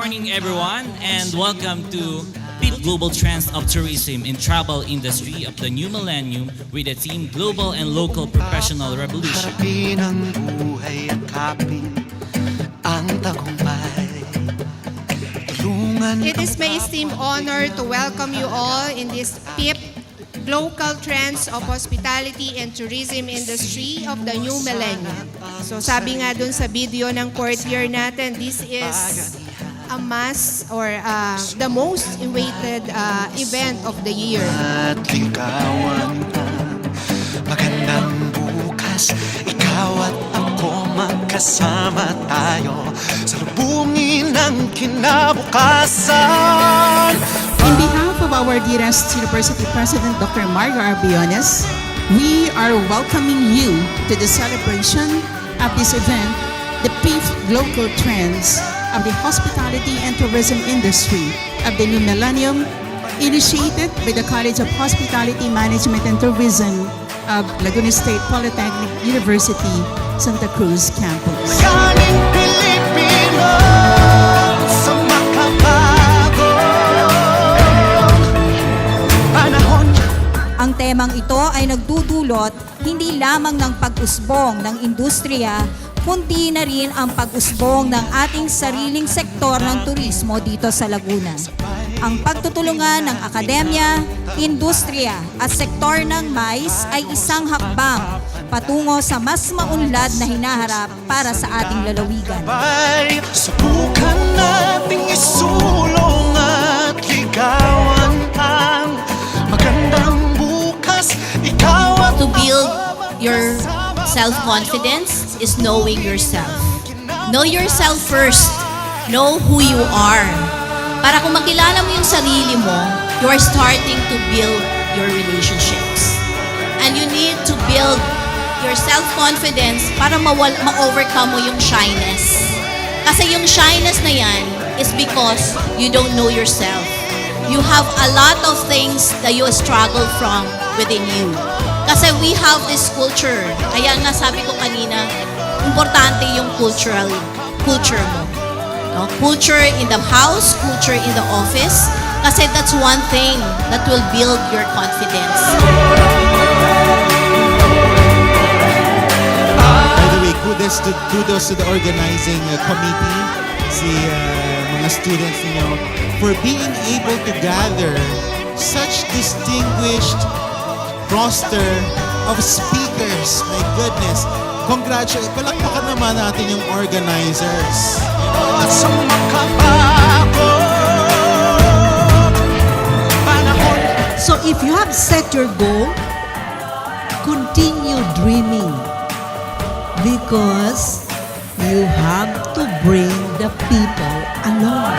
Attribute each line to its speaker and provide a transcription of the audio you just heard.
Speaker 1: morning, everyone, and welcome to Deep Global Trends of Tourism in Travel Industry of the New Millennium with the team Global and Local Professional Revolution.
Speaker 2: Harapin ang buhay at kapin ang tagumpay. Tulungan
Speaker 3: It is my esteemed honor to welcome you all in this PIP Local Trends of Hospitality and Tourism Industry of the New Millennium. So sabi nga dun sa video ng fourth year natin, this is a must or the most awaited event of the year.
Speaker 2: at ligawan ang magandang bukas. Ikaw at ako magkasama tayo sa lubungin ng kinabukasan.
Speaker 4: In behalf of our dearest University President, Dr. Margo Arbiones, we are welcoming you to the celebration of this event, the fifth Local Trends of the Hospitality and Tourism Industry of the New Millennium, initiated by the College of Hospitality Management and Tourism of Laguna State Polytechnic University, Santa Cruz Campus.
Speaker 2: Galing Pilipino sa makabago panahon.
Speaker 5: Ang temang ito ay nagdudulot hindi lamang ng pag-usbong ng industriya, kundi na rin ang pag-usbong ng ating sariling sektor ng turismo dito sa Laguna. Ang pagtutulungan ng akademya, industriya at sektor ng MICE ay isang hakbang patungo sa mas maunlad na hinaharap para sa ating lalawigan.
Speaker 2: Sabay, subukan nating isulong at ligawan ang magandang bukas. Ikaw at
Speaker 6: To build your self-confidence is knowing yourself. Know yourself first. Know who you are. Para kung makilala mo yung sarili mo, you are starting to build your relationships. And you need to build your self-confidence para ma-overcome mo yung shyness. Kasi yung shyness na yan is because you don't know yourself. You have a lot of things that you struggle from within you. Kasi we have this culture. Kaya nga sabi ko kanina, importante yung culture mo. No? Culture in the house, culture in the office. Kasi that's one thing that will build your confidence.
Speaker 7: By the way, kudos to the organizing committee, si mga students ninyo, for being able to gather such distinguished roster of speakers. My goodness. Congratulations. Palakpakan naman natin yung organizers.
Speaker 2: at sa makabago panahon.
Speaker 8: So if you have set your goal, continue dreaming because you have to bring the people along.